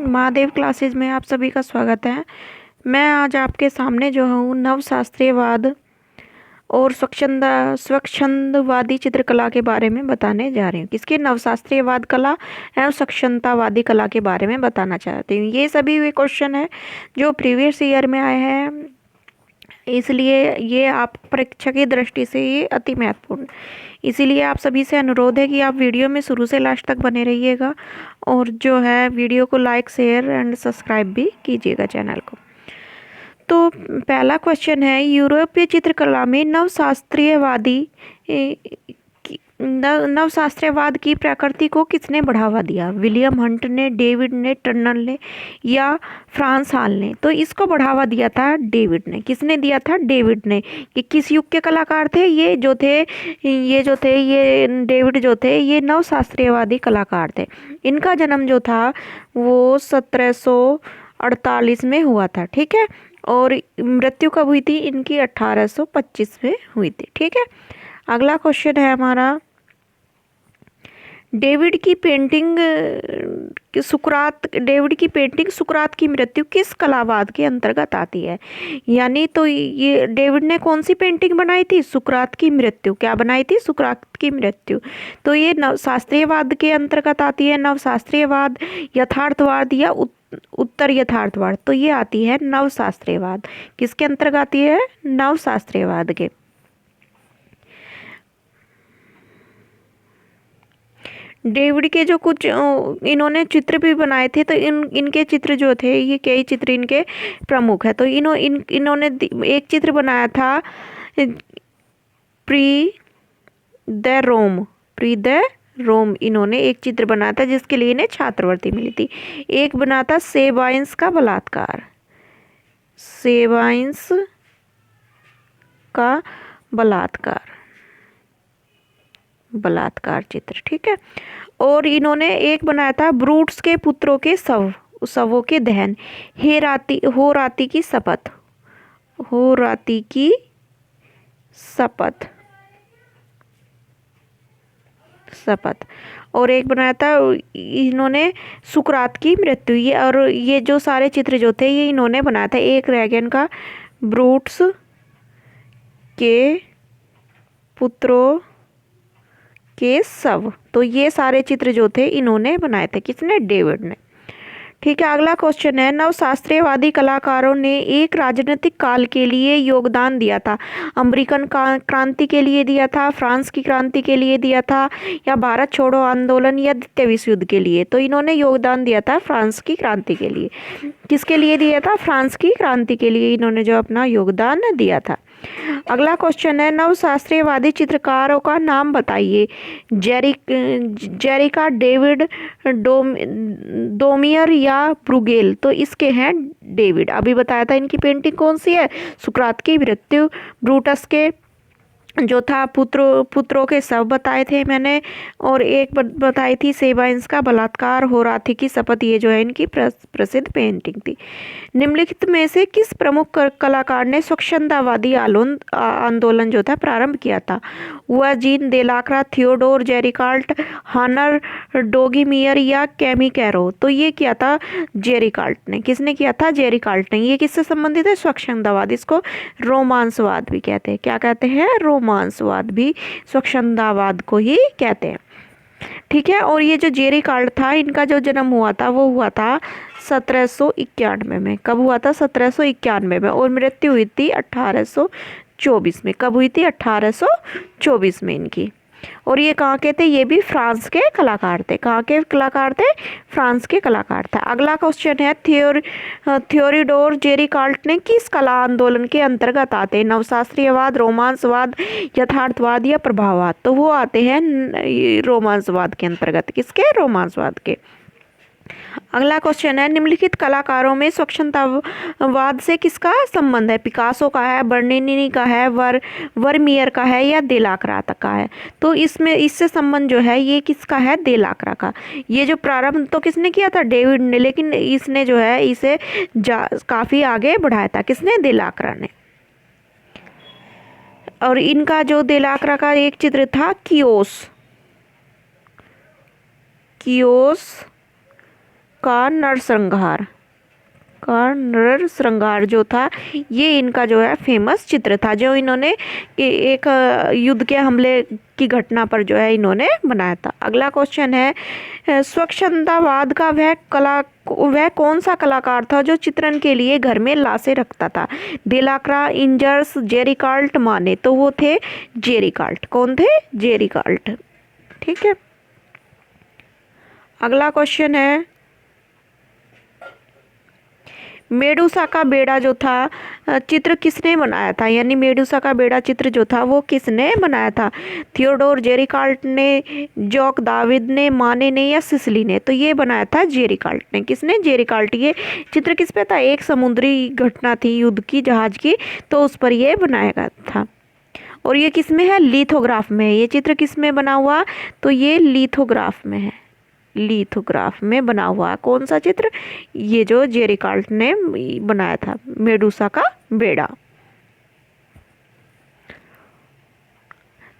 Mahadev classes में आप सभी का स्वागत है। मैं आज आपके सामने जो हूँ नवशास्त्रीयवाद और स्वच्छंदवादी चित्रकला के बारे में बताने जा रही हूँ। किसके? नवशास्त्रीयवाद कला एवं स्वच्छंदवादी कला के बारे में बताना चाहती हूँ। ये सभी वे क्वेश्चन है जो प्रीवियस ईयर में आए हैं, इसलिए ये आप परीक्षा की दृष्टि से ये अति महत्वपूर्ण। इसीलिए आप सभी से अनुरोध है कि आप वीडियो में शुरू से लास्ट तक बने रहिएगा और जो है वीडियो को लाइक शेयर एंड सब्सक्राइब भी कीजिएगा चैनल को। तो पहला क्वेश्चन है, यूरोपीय चित्रकला में नवशास्त्रीयवाद की प्रकृति को किसने बढ़ावा दिया? विलियम हंट ने, डेविड ने, टर्नर ने या फ्रांस हाल ने? तो इसको बढ़ावा दिया था डेविड ने। किसने दिया था? डेविड ने। कि किस युग के कलाकार थे ये डेविड जो थे ये नवशास्त्रीयवादी कलाकार थे। इनका जन्म जो था वो 1748 में हुआ था, ठीक है, और मृत्यु कब हुई थी इनकी? 1825 में हुई थी, ठीक है। अगला क्वेश्चन है हमारा, डेविड की पेंटिंग सुकरात की मृत्यु किस कलावाद के अंतर्गत आती है? यानी तो ये डेविड ने कौन सी पेंटिंग बनाई थी? सुकरात की मृत्यु। क्या बनाई थी? सुकरात की मृत्यु। तो ये नवशास्त्रीयवाद के अंतर्गत आती है। नवशास्त्रीयवाद, यथार्थवाद या उत्तर यथार्थवाद? तो ये आती है नवशास्त्रीयवाद। किसके अंतर्गत आती है? नवशास्त्रीयवाद के। डेविड के जो कुछ इन्होंने चित्र भी बनाए थे, तो इनके चित्र जो थे, ये कई चित्र इनके प्रमुख है। तो इन्होंने एक चित्र बनाया था प्री द रोम इन्होंने एक चित्र बनाया था जिसके लिए इन्हें छात्रवृत्ति मिली थी। एक बना था सेबाइंस का बलात्कार चित्र, ठीक है। और इन्होंने एक बनाया था ब्रूट्स के पुत्रों के शवों के दहन, होराती की शपथ। और एक बनाया था इन्होंने सुकरात की मृत्यु। ये जो सारे चित्र जो थे ये इन्होंने बनाया था। एक रह गया इनका ब्रूट्स के पुत्रों के शव। तो ये सारे चित्र जो थे इन्होंने बनाए थे। किसने? डेविड ने, ठीक है। अगला क्वेश्चन है, नवशास्त्रीयवादी कलाकारों ने एक राजनीतिक काल के लिए योगदान दिया था। अमेरिकन क्रांति के लिए दिया था, फ्रांस की क्रांति के लिए दिया था, या भारत छोड़ो आंदोलन या द्वितीय विश्व युद्ध के लिए? तो इन्होंने योगदान दिया था फ्रांस की क्रांति के लिए। किसके लिए दिया था? फ्रांस की क्रांति के लिए इन्होंने जो अपना योगदान दिया था। अगला क्वेश्चन है, नवशास्त्रीयवादी चित्रकारों का नाम बताइए। जेरिका, डेविड, डोमियर या ब्रूगेल? तो इसके हैं डेविड। अभी बताया था इनकी पेंटिंग कौन सी है? सुकरात की मृत्यु। ब्रूटस के जो था पुत्रों के शव बताए थे मैंने, और एक बताई थी सेबाइंस का बलात्कार, होराती की शपथ। ये जो है इनकी प्रसिद्ध पेंटिंग थी। निम्नलिखित में से किस प्रमुख कलाकार ने स्वच्छंदवादी आंदोलन जो था प्रारंभ किया था? वह जीन देलाक्रा, थियोडोर जेरिकाल्ट, हानर डोगीमियर या कैमी कैरो? तो ये किया था जेरिकाल्ट ने। किसने किया था? जेरिकाल्ट ने। ये किससे संबंधित है? स्वच्छंदवाद। इसको रोमांसवाद भी कहते हैं। क्या कहते हैं? रोमांसवाद भी स्वच्छंदवाद को ही कहते हैं, ठीक है। और ये जो जेरिकाल्ट था, इनका जो जन्म हुआ था वो हुआ था 1791 में। कब हुआ था? 1791 में। और मृत्यु हुई थी 1824 में। कब हुई थी? 1824 में इनकी। और ये कहाँ के थे? ये भी फ्रांस के कलाकार थे। कहाँ के कलाकार थे? फ्रांस के कलाकार थे। अगला क्वेश्चन है, थियोडोर जेरिकाल्ट ने किस कला आंदोलन के अंतर्गत आते हैं? नवशास्त्रीयवाद, रोमांसवाद, यथार्थवाद या प्रभाववाद? तो वो आते हैं रोमांसवाद के अंतर्गत। किसके? रोमांसवाद के। अगला क्वेश्चन है, निम्नलिखित कलाकारों में स्वच्छंदवाद से किसका संबंध है? पिकासो का है, बर्निनी का है, वर्मियर का है या देलाक्रा का है? तो इसमें इससे संबंध जो है ये किसका है? देलाक्रा का। ये जो प्रारंभ तो किसने किया था? डेविड ने, लेकिन इसने जो है इसे काफी आगे बढ़ाया था। किसने? देलाक्रा ने। और इनका जो देलाक्रा का एक चित्र था कियोस का नरसंहार, का नरसंहार जो था, ये इनका जो है फेमस चित्र था, जो इन्होंने एक युद्ध के हमले की घटना पर जो है इन्होंने बनाया था। अगला क्वेश्चन है, स्वच्छंदतावाद का वह कौन सा कलाकार था जो चित्रण के लिए घर में लाशें रखता था? डेलाक्रा, इंजर्स, जेरिकाल्ट, माने। तो वो थे जेरिकाल्ट। कौन थे? जेरिकाल्ट। ठीक है। अगला क्वेश्चन है, मेडूसा का बेड़ा जो था चित्र किसने बनाया था? यानी मेडूसा का बेड़ा चित्र जो था वो किसने बनाया था? थियोडोर जेरिकाल्ट ने, जॉक दाविद ने, माने ने, या सिसिली ने? तो ये बनाया था जेरिकाल्ट ने। किसने? जेरिकाल्ट। ये चित्र किस पे था? एक समुद्री घटना थी युद्ध की, जहाज की, तो उस पर ये बनाया गया था। और ये किस में है? लिथोग्राफ में। ये चित्र किस में बना हुआ? तो ये लिथोग्राफ में है, लिथोग्राफ में बना हुआ है। कौन सा चित्र? ये जो जेरिकाल्ट ने बनाया था, मेडूसा का बेड़ा।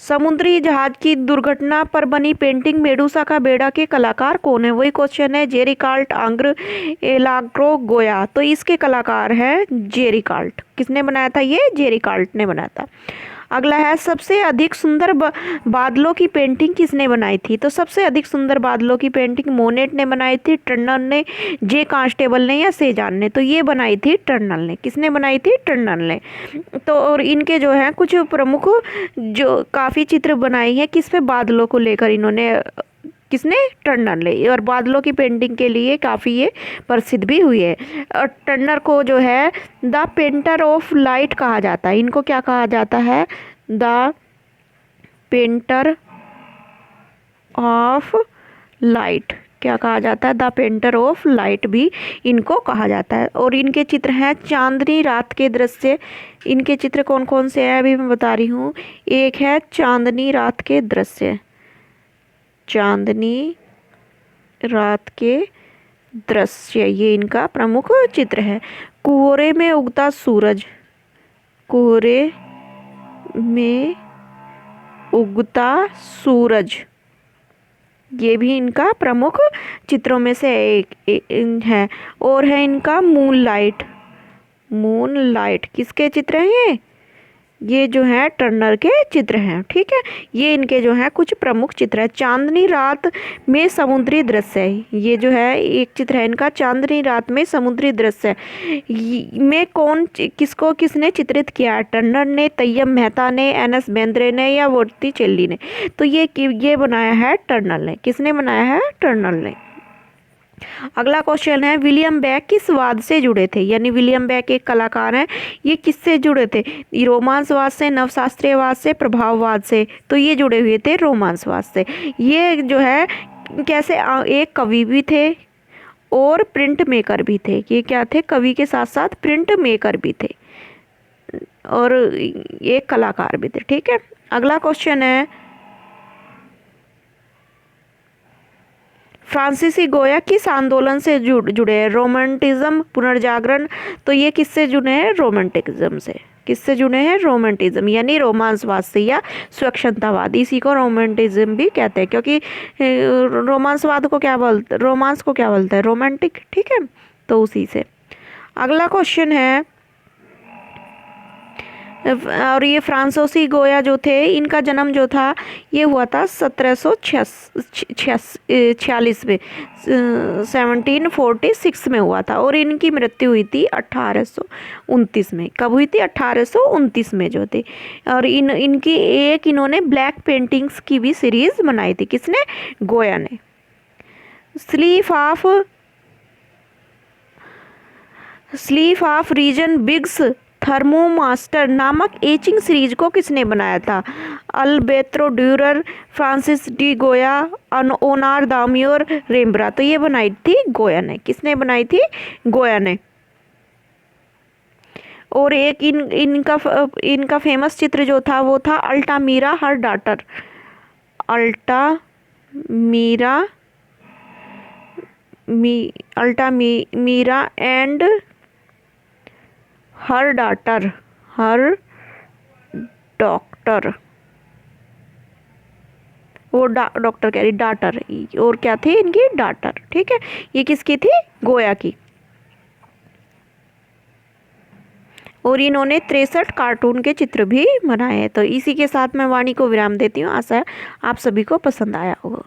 समुद्री जहाज की दुर्घटना पर बनी पेंटिंग मेडूसा का बेड़ा के कलाकार कौन है? वही क्वेश्चन है, जेरिकाल्ट, आंग्र, एलाग्रो, गोया। तो इसके कलाकार हैं जेरिकाल्ट। किसने बनाया था? ये जेरिकाल्ट ने बनाया था। अगला है, सबसे अधिक सुंदर बादलों की पेंटिंग किसने बनाई थी? तो सबसे अधिक सुंदर बादलों की पेंटिंग मोनेट ने बनाई थी, टर्नर ने, जे कांस्टेबल ने, या सेजान ने? तो ये बनाई थी टर्नर ने। किसने बनाई थी? टर्नर ने। तो और इनके जो है कुछ प्रमुख जो काफ़ी चित्र बनाई है किस पे? बादलों को लेकर इन्होंने। किसने? टर्नर ने। और बादलों की पेंटिंग के लिए काफ़ी ये प्रसिद्ध भी हुई है। और टर्नर को जो है द पेंटर ऑफ लाइट कहा जाता है। इनको क्या कहा जाता है? The painter of light. क्या कहा जाता है? द पेंटर ऑफ लाइट भी इनको कहा जाता है। और इनके चित्र हैं चांदनी रात के दृश्य। इनके चित्र कौन कौन से हैं अभी मैं बता रही हूँ। एक है चांदनी रात के दृश्य, चांदनी रात के दृश्य, ये इनका प्रमुख चित्र है। कोहरे में उगता सूरज, कोहरे में उगता सूरज, ये भी इनका प्रमुख चित्रों में से एक है। और है इनका मून लाइट, मून लाइट। किसके चित्र हैं ये जो है टर्नर के चित्र हैं। ठीक है, ये इनके जो है कुछ प्रमुख चित्र है। चांदनी रात में समुद्री दृश्य है, ये जो है एक चित्र है इनका, चांदनी रात में समुद्री दृश्य में कौन किसको किसने चित्रित किया है? टर्नर ने, तैयब मेहता ने, एन.एस. बेंद्रे ने, या बोत्तिचेल्ली ने? तो ये बनाया है टर्नर ने। किसने बनाया है? टर्नर ने। अगला क्वेश्चन है, विलियम बेक किस वाद से जुड़े थे? यानी विलियम बेक एक कलाकार हैं, ये किससे जुड़े थे? रोमांसवाद से, नवशास्त्रीयवाद से, प्रभाववाद से? तो ये जुड़े हुए थे रोमांसवाद से। ये जो है कैसे एक कवि भी थे और प्रिंट मेकर भी थे। ये क्या थे? कवि के साथ साथ प्रिंट मेकर भी थे और एक कलाकार भी थे। ठीक है। अगला क्वेश्चन है, फ्रांसीसी गोया किस आंदोलन से जुड़े हैं? रोमांटिज्म, पुनर्जागरण? तो ये किससे जुड़े हैं? रोमांटिज्म से। किससे जुड़े हैं? रोमांटिज्म, यानी रोमांसवाद से या स्वच्छंदतावाद। इसी को रोमांटिज्म भी कहते हैं, क्योंकि रोमांसवाद को क्या बोलते, रोमांस को क्या बोलते हैं? रोमांटिक। ठीक है, तो उसी से। अगला क्वेश्चन है, और ये फ्रांसीसी गोया जो थे, इनका जन्म जो था ये हुआ था 1746 में, 1746 में हुआ था। और इनकी मृत्यु हुई थी 1829 में। कब हुई थी? 1829 में जो थे। और इनकी इन्होंने ब्लैक पेंटिंग्स की भी सीरीज बनाई थी। किसने? गोया ने। स्लीप ऑफ रीजन बिग्स थर्मोमास्टर नामक एचिंग सीरीज को किसने बनाया था? अल्बेर्तो ड्यूरर, फ्रांसिस डी गोया, ओनार दामियोर, रेम्ब्रा? तो ये बनाई थी गोया ने। किसने बनाई थी? गोया ने। और एक इनका फेमस चित्र जो था वो था Altamira her daughter, Altamira and her doctor. वो डॉक्टर कह रही डाटर, और क्या थी इनकी डाटर, ठीक है। ये किसकी थी, गोया की। और इन्होंने 63 कार्टून के चित्र भी बनाए हैं। तो इसी के साथ मैं वाणी को विराम देती हूँ। आशा है आप सभी को पसंद आया होगा।